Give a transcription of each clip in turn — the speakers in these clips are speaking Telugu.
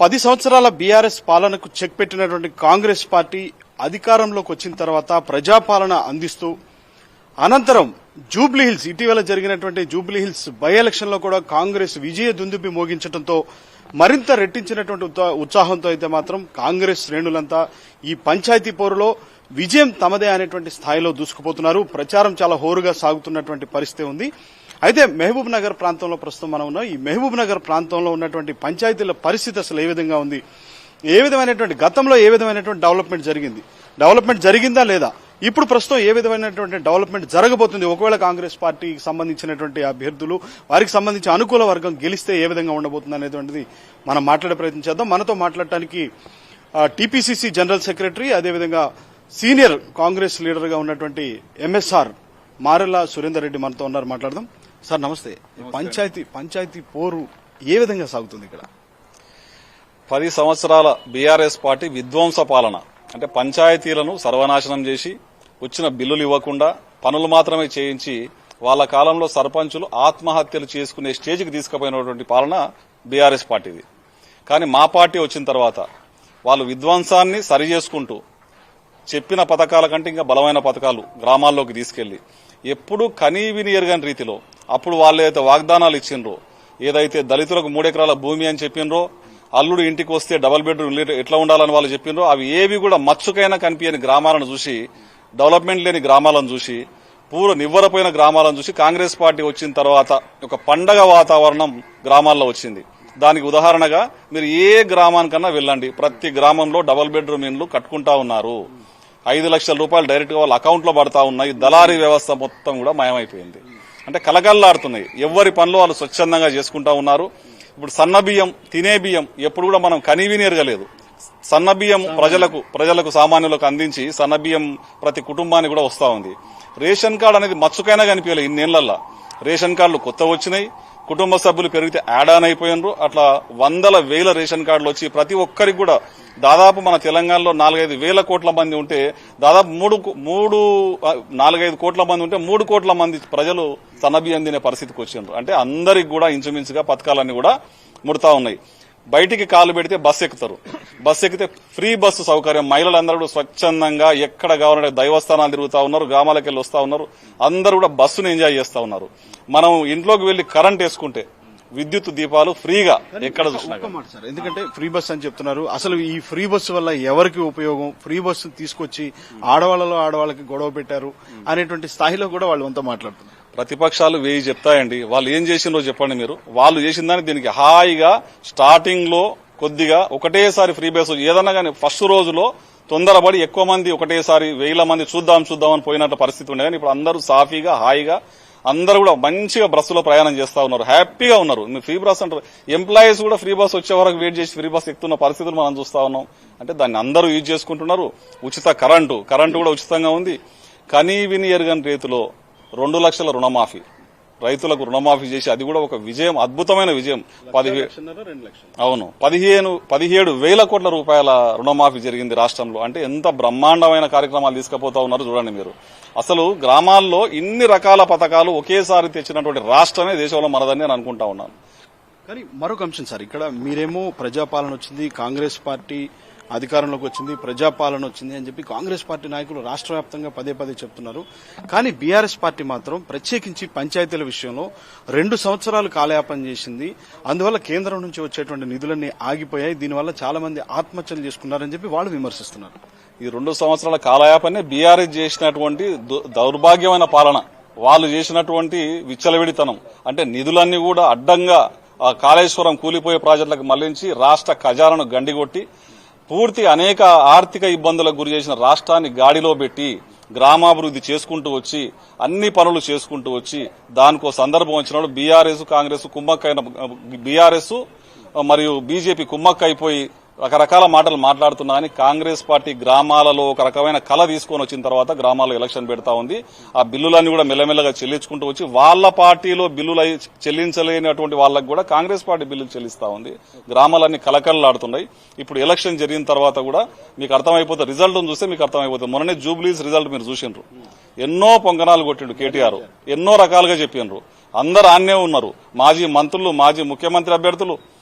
10 సంవత్సరాల బీఆర్ఎస్ పాలనకు చెక్ పెట్టినటువంటి కాంగ్రెస్ పార్టీ అధికారంలోకి వచ్చిన తర్వాత ప్రజాపాలన అందిస్తూ అనంతరం జూబ్లీహిల్స్ ఇటీవల జరిగినటువంటి జూబ్లీహిల్స్ బై ఎలక్షన్ లో కూడా కాంగ్రెస్ విజయ దుందుబి మోగించడంతో మరింత రెట్టించినటువంటి ఉత్సాహంతో అయితే మాత్రం కాంగ్రెస్ శ్రేణులంతా ఈ పంచాయతీ పోరులో విజయం తమదే అనేటువంటి స్థాయిలో దూసుకుపోతున్నారు. ప్రచారం చాలా హోరుగా సాగుతున్నటువంటి పరిస్థితి ఉంది. అయితే మహబూబ్ నగర్ ప్రాంతంలో ప్రస్తుతం మనం ఉన్నాం. ఈ మహబూబ్ నగర్ ప్రాంతంలో ఉన్నటువంటి పంచాయతీల పరిస్థితి అసలు ఏ విధంగా ఉంది, ఏ విధమైనటువంటి గతంలో ఏ విధమైనటువంటి డెవలప్మెంట్ జరిగిందా లేదా, ఇప్పుడు ప్రస్తుతం ఏ విధమైనటువంటి డెవలప్మెంట్ జరగబోతుంది, ఒకవేళ కాంగ్రెస్ పార్టీకి సంబంధించినటువంటి అభ్యర్థులు వారికి సంబంధించి అనుకూల వర్గం గెలిస్తే ఏ విధంగా ఉండబోతుంది అనేటువంటిది మనం మాట్లాడే ప్రయత్నం చేద్దాం. మనతో మాట్లాడటానికి టీపీసీసీ జనరల్ సెక్రటరీ, అదేవిధంగా సీనియర్ కాంగ్రెస్ లీడర్ గా ఉన్నటువంటి ఎంఎస్ఆర్ మారెల్ల సురేందర్ రెడ్డి మనతో ఉన్నారు. మాట్లాడదాం. సార్ నమస్తే. పంచాయతీ పోరు ఏ విధంగా సాగుతుంది ఇక్కడ? 10 సంవత్సరాల బీఆర్ఎస్ పార్టీ విధ్వంస పాలన, అంటే పంచాయతీలను సర్వనాశనం చేసి వచ్చిన బిల్లులు ఇవ్వకుండా పనులు మాత్రమే చేయించి వాళ్ళ కాలంలో సర్పంచులు ఆత్మహత్యలు చేసుకునే స్టేజ్కి తీసుకుపోయినటువంటి పాలన బీఆర్ఎస్ పార్టీది. కానీ మా పార్టీ వచ్చిన తర్వాత వాళ్ళు విధ్వంసాన్ని సరి చేసుకుంటూ చెప్పిన పథకాల కంటే ఇంకా బలమైన పథకాలు గ్రామాల్లోకి తీసుకెళ్లి ఎప్పుడూ కనీవిని ఎరగని రీతిలో అప్పుడు వాళ్ళు ఏదైతే వాగ్దానాలు ఇచ్చిండ్రో, ఏదైతే దళితులకు 3 ఎకరాల భూమి అని చెప్పినరో, అల్లుడు ఇంటికి వస్తే డబుల్ బెడ్రూమ్ ఎట్లా ఉండాలని వాళ్ళు చెప్పినరో, అవి ఏవి కూడా మచ్చుకైనా కనిపించని గ్రామాలను చూసి, డెవలప్మెంట్ లేని గ్రామాలను చూసి, పూర్వ నివ్వరపోయిన గ్రామాలను చూసి కాంగ్రెస్ పార్టీ వచ్చిన తర్వాత ఒక పండగ వాతావరణం గ్రామాల్లో వచ్చింది. దానికి ఉదాహరణగా మీరు ఏ గ్రామానికన్నా వెళ్ళండి, ప్రతి గ్రామంలో డబుల్ బెడ్రూమ్ ఇండ్లు కట్టుకుంటా ఉన్నారు. 5 లక్షల రూపాయలు డైరెక్ట్ గా వాళ్ళ అకౌంట్ లో పడతా ఉన్నాయి. దళారీ వ్యవస్థ మొత్తం కూడా మాయమైపోయింది. అంటే కలకల్లాడుతున్నాయి. ఎవరి పనులు వాళ్ళు స్వచ్ఛందంగా చేసుకుంటా ఉన్నారు. ఇప్పుడు సన్న బియ్యం, తినే బియ్యం ఎప్పుడు కూడా మనం కనీవిని ఎరగలేదు. సన్న బియ్యం ప్రజలకు సామాన్యులకు అందించి సన్న బియ్యం ప్రతి కుటుంబానికి కూడా వస్తా ఉంది. రేషన్ కార్డు అనేది మచ్చుకైనా కనిపించలేదు. ఇన్నేళ్లల్లా రేషన్ కార్డులు కొత్త వచ్చినాయి. కుటుంబ సభ్యులు పెరిగితే యాడ్ ఆన్ అయిపోయినారు. అట్లా వందల వేల రేషన్ కార్డులు వచ్చి ప్రతి ఒక్కరికి కూడా దాదాపు మన తెలంగాణలో 4-5 వేల కోట్ల మంది ఉంటే దాదాపు 4-5 కోట్ల మంది ఉంటే 3 కోట్ల మంది ప్రజలు సన్నబియ్యం తినే పరిస్థితికి వచ్చిండ్రు. అంటే అందరికి కూడా ఇంచుమించుగా పథకాలన్నీ కూడా ముడతా ఉన్నాయి. బయటికి కాలు పెడితే బస్సు ఎక్కుతారు. బస్సు ఎక్కితే ఫ్రీ బస్సు సౌకర్యం. మహిళలందరూ కూడా స్వచ్ఛందంగా ఎక్కడ కావాలంటే దైవస్థానాలు తిరుగుతా ఉన్నారు, గ్రామాలకు వెళ్లి వస్తా ఉన్నారు. అందరూ కూడా బస్సును ఎంజాయ్ చేస్తా ఉన్నారు. మనం ఇంట్లోకి వెళ్లి కరెంట్ వేసుకుంటే విద్యుత్ దీపాలు ఫ్రీగా ఎక్కడ చూసినా. ఎందుకంటే ఫ్రీ బస్ అని చెప్తున్నారు. అసలు ఈ ఫ్రీ బస్సు వల్ల ఎవరికి ఉపయోగం? ఫ్రీ బస్సు తీసుకొచ్చి ఆడవాళ్ళకి గొడవ పెట్టారు అనేటువంటి స్థాయిలో కూడా వాళ్ళు అంతా మాట్లాడుతున్నారు. ప్రతిపక్షాలు 1000 చెప్తాయండి. వాళ్ళు ఏం చేసిందో చెప్పండి మీరు. వాళ్ళు చేసిందని దీనికి హాయిగా స్టార్టింగ్ లో కొద్దిగా ఒకటేసారి ఫ్రీ బస్ ఏదన్నా కానీ ఫస్ట్ రోజులో తొందరపడి ఎక్కువ మంది ఒకటేసారి 1000 మంది చూద్దాం అని పోయినట్టు పరిస్థితి ఉండే. కానీ ఇప్పుడు అందరూ సాఫీగా హాయిగా అందరూ కూడా మంచిగా బస్సులో ప్రయాణం చేస్తా ఉన్నారు, హ్యాపీగా ఉన్నారు. ఫ్రీ బస్ అంటారు. ఎంప్లాయీస్ కూడా ఫ్రీ బస్ వచ్చే వరకు వెయిట్ చేసి ఫ్రీ బస్ ఎక్కుతున్న పరిస్థితులు మనం చూస్తా ఉన్నాం. అంటే దాన్ని అందరూ యూజ్ చేసుకుంటున్నారు. ఉచిత కరెంటు కూడా ఉచితంగా ఉంది. కనీవిని ఎరగని రీతిలో 2 లక్షల రుణమాఫీ, రైతులకు రుణమాఫీ చేసి అది కూడా ఒక విజయం, అద్భుతమైన విజయం. 17,000 కోట్ల రూపాయల రుణమాఫీ జరిగింది రాష్ట్రంలో. అంటే ఎంత బ్రహ్మాండమైన కార్యక్రమాలు తీసుకుపోతా ఉన్నారు చూడండి మీరు. అసలు గ్రామాల్లో ఇన్ని రకాల పథకాలు ఒకేసారి తెచ్చినటువంటి రాష్ట్రమే దేశంలో మనదని నేను అనుకుంటా ఉన్నాను. కానీ మరొక అంశం సార్, ఇక్కడ మీరేమో ప్రజాపాలన వచ్చింది, కాంగ్రెస్ పార్టీ అధికారంలోకి వచ్చింది, ప్రజాపాలన వచ్చింది అని చెప్పి కాంగ్రెస్ పార్టీ నాయకులు రాష్ట్ర వ్యాప్తంగా పదే చెప్తున్నారు. కానీ బీఆర్ఎస్ పార్టీ మాత్రం ప్రత్యేకించి పంచాయతీల విషయంలో 2 సంవత్సరాలు కాలయాపన చేసింది. అందువల్ల కేంద్రం నుంచి వచ్చేటువంటి నిధులన్నీ ఆగిపోయాయి. దీనివల్ల చాలా మంది ఆత్మహత్యలు చేసుకున్నారని చెప్పి వాళ్ళు విమర్శిస్తున్నారు. ఈ 2 సంవత్సరాల కాలయాపనే బీఆర్ఎస్ చేసినటువంటి దౌర్భాగ్యమైన పాలన, వాళ్ళు చేసినటువంటి విచ్చలవిడితనం. అంటే నిధులన్నీ కూడా అడ్డంగా కాళేశ్వరం కూలిపోయే ప్రాజెక్టులకు మళ్లించి రాష్ట్ర ఖజానాను గండిగొట్టి పూర్తి అనేక ఆర్థిక ఇబ్బందులకు గురి చేసిన రాష్ట్రాన్ని గాడిలో పెట్టి గ్రామాభివృద్ధి చేసుకుంటూ వచ్చి అన్ని పనులు చేసుకుంటూ వచ్చి దానికో సందర్భం వచ్చినప్పుడు బీఆర్ఎస్ కాంగ్రెస్ కుమ్మక్కైన బీఆర్ఎస్ మరియు బీజేపీ కుమ్మక్కైపోయి రకరకాల మాటలు మాట్లాడుతున్నా కానీ కాంగ్రెస్ పార్టీ గ్రామాలలో ఒక రకమైన కళ తీసుకొని వచ్చిన తర్వాత గ్రామాల్లో ఎలక్షన్ పెడతా ఉంది. ఆ బిల్లులన్నీ కూడా మెల్లమెల్లగా చెల్లించుకుంటూ వచ్చి వాళ్ళ పార్టీలో బిల్లులు చెల్లించలేనటువంటి వాళ్ళకు కూడా కాంగ్రెస్ పార్టీ బిల్లులు చెల్లిస్తా ఉంది. గ్రామాలన్నీ కలకలలాడుతున్నాయి. ఇప్పుడు ఎలక్షన్ జరిగిన తర్వాత కూడా మీకు అర్థమైపోతుంది. రిజల్ట్ చూస్తే మీకు అర్థమైపోతుంది. మొన్ననే జూబ్లీస్ రిజల్ట్ మీరు చూసిండ్రు. ఎన్నో పొంగనాలు కొట్టిండు కేటీఆర్, ఎన్నో రకాలుగా చెప్పిండ్రు. అందరు ఆన్నే ఉన్నారు. మాజీ మంత్రులు, మాజీ ముఖ్యమంత్రి అభ్యర్థులు,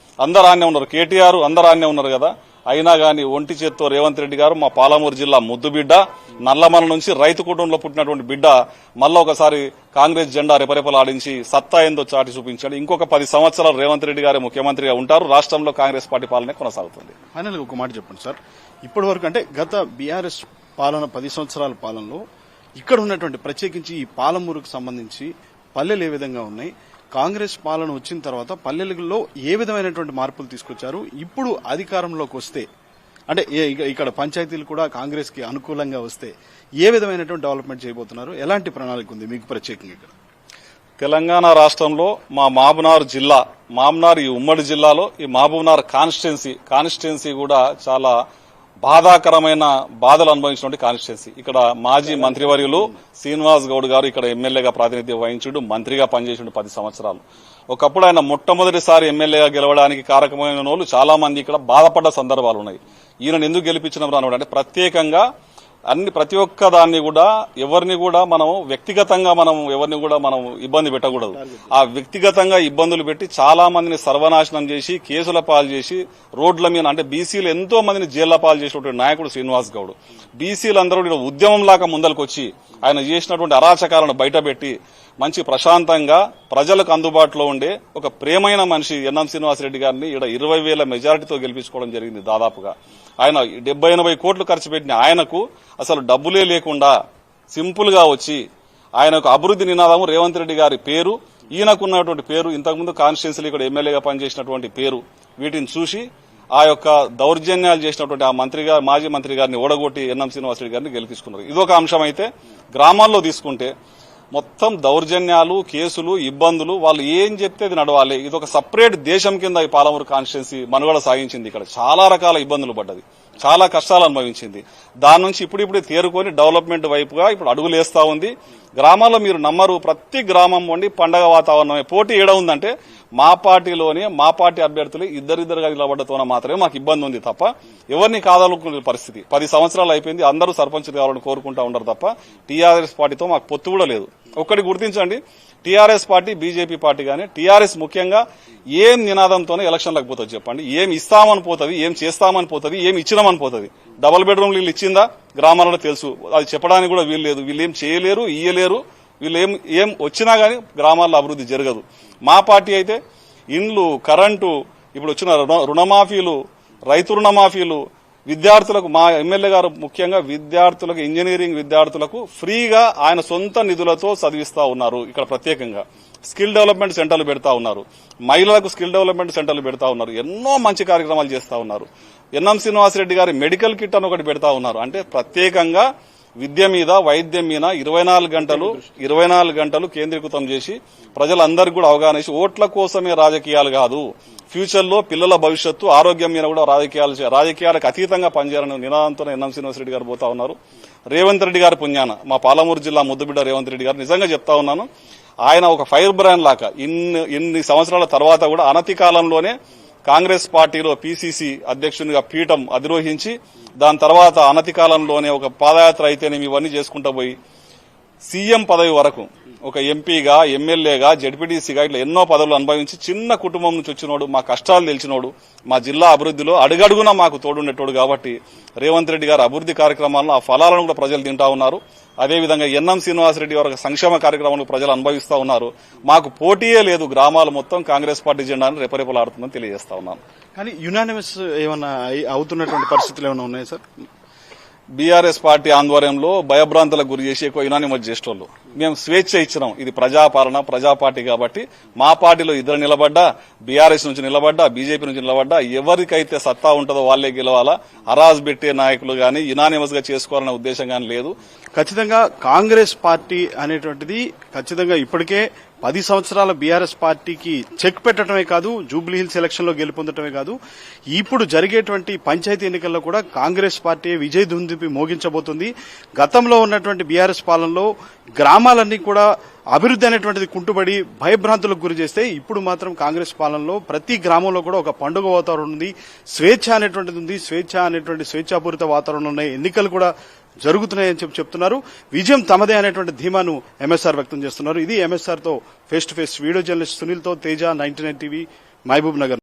అందరు ఆన్నే ఉన్నారు, కేటీఆర్ అందరు ఆన్నే ఉన్నారు కదా. అయినా గాని ఒంటి చేత్తో రేవంత్ రెడ్డి గారు మా పాలమూరు జిల్లా ముద్దు బిడ్డ, నల్లమల నుంచి రైతు కుటుంబంలో పుట్టినటువంటి బిడ్డ మళ్ళా ఒకసారి కాంగ్రెస్ జెండా రెపరెపలాడించి సత్తా ఏందో చాటి చూపించాడు. ఇంకొక 10 సంవత్సరాలు రేవంత్ రెడ్డి గారే ముఖ్యమంత్రిగా ఉంటారు. రాష్ట్రంలో కాంగ్రెస్ పార్టీ పాలనే కొనసాగుతుంది. ఫైనల్ ఒక మాట చెప్పండి సార్, ఇప్పటి వరకు అంటే గత బీఆర్ఎస్ పాలన 10 సంవత్సరాల పాలనలో ఇక్కడ ఉన్నటువంటి ప్రత్యేకించి ఈ పాలమూరుకు సంబంధించి పల్లెలు ఏ విధంగా ఉన్నాయి, కాంగ్రెస్ పాలన వచ్చిన తర్వాత పల్లెలలో ఏ విధమైనటువంటి మార్పులు తీసుకొచ్చారు, ఇప్పుడు అధికారంలోకి వస్తే అంటే ఇక్కడ పంచాయతీలు కూడా కాంగ్రెస్ కి అనుకూలంగా వస్తే ఏ విధమైనటువంటి డెవలప్మెంట్ చేయబోతున్నారు, ఎలాంటి ప్రణాళిక ఉంది మీకు ప్రత్యేకంగా ఇక్కడ? తెలంగాణ రాష్ట్రంలో మా మహబూబ్నగర్ ఈ ఉమ్మడి జిల్లాలో ఈ మహబూబ్నగర్ కాన్స్టిట్యున్సీ కూడా చాలా బాధాకరమైన బాధలు అనుభవించినటువంటి కాన్స్టిట్యున్సీ. ఇక్కడ మాజీ మంత్రివర్యులు శ్రీనివాస్ గౌడ్ గారు ఇక్కడ ఎమ్మెల్యేగా ప్రాతినిధ్యం వహించుడు, మంత్రిగా పనిచేసిండు 10 సంవత్సరాలు. ఒకప్పుడు ఆయన మొట్టమొదటిసారి ఎమ్మెల్యేగా గెలవడానికి కారకమైన వాళ్ళు చాలా మంది ఇక్కడ బాధపడ్డ సందర్భాలు ఉన్నాయి. ఈయనను ఎందుకు గెలిపించడం రాను అంటే ప్రత్యేకంగా ప్రతి ఒక్క దాన్ని కూడా ఎవరిని కూడా మనం వ్యక్తిగతంగా ఎవరిని కూడా మనం ఇబ్బంది పెట్టకూడదు. ఆ వ్యక్తిగతంగా ఇబ్బందులు పెట్టి చాలా మందిని సర్వనాశనం చేసి కేసుల పాలు చేసి రోడ్ల మీద అంటే బీసీలు ఎంతో మందిని జైళ్ల పాలు చేసినటువంటి నాయకుడు శ్రీనివాస్ గౌడ్. బీసీలందరూ ఉద్యమం లాగా ముందలకొచ్చి ఆయన చేసినటువంటి అరాచకాలను బయటపెట్టి మంచి ప్రశాంతంగా ప్రజలకు అందుబాటులో ఉండే ఒక ప్రేమైన మనిషి ఎన్ఎం శ్రీనివాసరెడ్డి గారిని ఇక్కడ 20,000 మెజారిటీతో గెలిపించుకోవడం జరిగింది. దాదాపుగా ఆయన 70-80 కోట్లు ఖర్చు పెట్టిన ఆయనకు అసలు డబ్బులే లేకుండా సింపుల్ గా వచ్చి ఆయనకు అభివృద్ధి నినాదము రేవంత్ రెడ్డి గారి పేరు, ఈయనకున్నటువంటి పేరు, ఇంతకుముందు కాన్స్టిట్యున్సీలో ఇక్కడ ఎమ్మెల్యేగా పనిచేసినటువంటి పేరు, వీటిని చూసి ఆ యొక్క దౌర్జన్యాలు చేసినటువంటి ఆ మాజీ మంత్రి గారిని ఓడగొట్టి ఎన్ఎం శ్రీనివాసరెడ్డి గారిని గెలిపించుకున్నారు. ఇదొక అంశం. అయితే గ్రామాల్లో తీసుకుంటే మొత్తం దౌర్జన్యాలు, కేసులు, ఇబ్బందులు, వాళ్ళు ఏం చెప్తే అది నడవాలి. ఇది ఒక సపరేట్ దేశం కింద ఈ పాలమూరు కాన్స్టిట్యున్సీ మనుగడ సాగించింది. ఇక్కడ చాలా రకాల ఇబ్బందులు పడ్డది, చాలా కష్టాలు అనుభవించింది. దాని నుంచి ఇప్పుడిప్పుడే తేరుకొని డెవలప్మెంట్ వైపుగా ఇప్పుడు అడుగులేస్తా ఉంది. గ్రామాల్లో మీరు నమ్మరు, ప్రతి గ్రామం నుండి పండగ వాతావరణమే. పోటీ ఏడ ఉందంటే మా పార్టీ అభ్యర్థులు ఇద్దరిద్దరుగా నిలబడ్డతోన మాత్రమే మాకు ఇబ్బంది ఉంది తప్ప ఎవరిని కాదనుకునే పరిస్థితి. 10 సంవత్సరాలు అయిపోయింది, అందరూ సర్పంచ్ కావాలని కోరుకుంటా ఉండరు తప్ప టీఆర్ఎస్ పార్టీతో మాకు పొత్తు కూడా లేదు. ఒక్కటి గుర్తించండి, టీఆర్ఎస్ పార్టీ, బీజేపీ పార్టీ కానీ టీఆర్ఎస్ ముఖ్యంగా ఏం నినాదంతోనే ఎలక్షన్లకు పోతుంది చెప్పండి? ఏం ఇస్తామని పోతుంది, ఏం చేస్తామని పోతుంది, ఏం ఇచ్చినామని పోతుంది? డబుల్ బెడ్రూమ్ వీళ్ళు ఇచ్చిందా గ్రామాలలో తెలుసు, అది చెప్పడానికి కూడా వీలు లేదు. వీళ్ళు ఏం చేయలేరు, ఇయ్యలేరు. వీళ్ళు ఏం వచ్చినా గానీ గ్రామాల్లో అభివృద్ధి జరగదు. మా పార్టీ అయితే ఇండ్లు, కరెంటు, ఇప్పుడు వచ్చిన రుణమాఫీలు, రైతు రుణమాఫీలు, విద్యార్థులకు మా ఎమ్మెల్యే గారు ముఖ్యంగా విద్యార్థులకు, ఇంజనీరింగ్ విద్యార్థులకు ఫ్రీగా ఆయన సొంత నిధులతో చదివిస్తా ఉన్నారు. ఇక్కడ ప్రత్యేకంగా స్కిల్ డెవలప్మెంట్ సెంటర్లు పెడతా ఉన్నారు, మహిళలకు స్కిల్ డెవలప్మెంట్ సెంటర్లు పెడతా ఉన్నారు, ఎన్నో మంచి కార్యక్రమాలు చేస్తా ఉన్నారు. ఎన్ఎం శ్రీనివాసరెడ్డి గారి మెడికల్ కిట్ అని ఒకటి పెడతా ఉన్నారు. అంటే ప్రత్యేకంగా విద్య మీద, వైద్యం మీద 24 గంటలు కేంద్రీకృతం చేసి ప్రజలందరికీ కూడా అవగాహన చేసి ఓట్ల కోసమే రాజకీయాలు కాదు, ఫ్యూచర్ లో పిల్లల భవిష్యత్తు, ఆరోగ్యం మీద కూడా రాజకీయాలకు అతీతంగా పనిచేయాలనే నినాదంతో ఎన్ఎం శ్రీనివాసరెడ్డి గారు పోతా ఉన్నారు. రేవంత్ రెడ్డి గారి పుణ్యాన మా పాలమూరు జిల్లా ముద్దుబిడ్డ రేవంత్ రెడ్డి గారు నిజంగా చెప్తా ఉన్నాను, ఆయన ఒక ఫైర్ బ్రాండ్ లాగా ఇన్ని సంవత్సరాల తర్వాత కూడా అనతి కాలంలోనే కాంగ్రెస్ పార్టీలో పీసీసీ అధ్యక్షునిగా పీఠం అధిరోహించి దాని తర్వాత అనతి కాలంలోనే ఒక పాదయాత్ర అయితేనేమి ఇవన్నీ చేసుకుంటూ పోయి సీఎం పదవి వరకు ఒక ఎంపీగా, ఎమ్మెల్యేగా, జడ్పీటీసీగా ఇట్లా ఎన్నో పదవులు అనుభవించి చిన్న కుటుంబం నుంచి వచ్చినోడు, మా కష్టాలు తెలిసినోడు, మా జిల్లా అభివృద్ధిలో అడుగడుగునా మాకు తోడుండేటోడు. కాబట్టి రేవంత్ రెడ్డి గారు అభివృద్ధి కార్యక్రమాలను ఆ ఫలాలను కూడా ప్రజలు తింటా ఉన్నారు. అదేవిధంగా ఎన్ఎం శ్రీనివాసరెడ్డి గారు సంక్షేమ కార్యక్రమాలను ప్రజలు అనుభవిస్తా ఉన్నారు. మాకు పోటీయే లేదు, గ్రామాలు మొత్తం కాంగ్రెస్ పార్టీ జెండాను రెపరెపలాడుతుందని తెలియజేస్తా ఉన్నాను. కానీ యునానిమస్ ఏమన్నా అవుతున్నటువంటి పరిస్థితులు ఏమైనా ఉన్నాయా సార్? బీఆర్ఎస్ పార్టీ ఆధ్వర్యంలో భయభ్రాంతులకు గురి చేసి ఎక్కువ యునానిమస్ చేసేటోళ్ళు. మేము స్వేచ్ఛ ఇచ్చినాం, ఇది ప్రజాపాలన, ప్రజా పార్టీ కాబట్టి మా పార్టీలో ఇద్దరు నిలబడ్డా, బీఆర్ఎస్ నుంచి నిలబడ్డా, బీజేపీ నుంచి నిలబడ్డా, ఎవరికైతే సత్తా ఉంటుందో వాళ్లే గెలవాలా. హరాజ్ పెట్టే నాయకులు గాని యునానిమస్ గా చేసుకోవాలనే ఉద్దేశం గాని లేదు. ఖచ్చితంగా కాంగ్రెస్ పార్టీ అనేటువంటిది ఖచ్చితంగా ఇప్పటికే 10 సంవత్సరాల బీఆర్ఎస్ పార్టీకి చెక్ పెట్టడమే కాదు, జూబ్లీహిల్స్ ఎలక్షన్ లో గెలుపొందటమే కాదు, ఇప్పుడు జరిగేటువంటి పంచాయతీ ఎన్నికల్లో కూడా కాంగ్రెస్ పార్టీ విజయ దుందుపి మోగించబోతుంది. గతంలో ఉన్నటువంటి బీఆర్ఎస్ పాలనలో గ్రామాలన్నీ కూడా అభివృద్ధి అనేటువంటిది కుంటుబడి భయభ్రాంతులకు గురి చేస్తే ఇప్పుడు మాత్రం కాంగ్రెస్ పాలనలో ప్రతి గ్రామంలో కూడా ఒక పండుగ వాతావరణం ఉంది, స్వేచ్ఛ అనేటువంటిది ఉంది, స్వేచ్ఛాపూరిత వాతావరణం ఉన్నాయి, ఎన్నికలు కూడా జరుగుతున్నాయని చెప్తున్నారు. విజయం తమదే అనేటువంటి ధీమాను ఎంఎస్ఆర్ వ్యక్తం చేస్తున్నారు. ఇది ఎంఎస్ఆర్ తో face to face video journalist Sunil తో తేజ, 99 టీవీ, మహబూబ్ నగర్.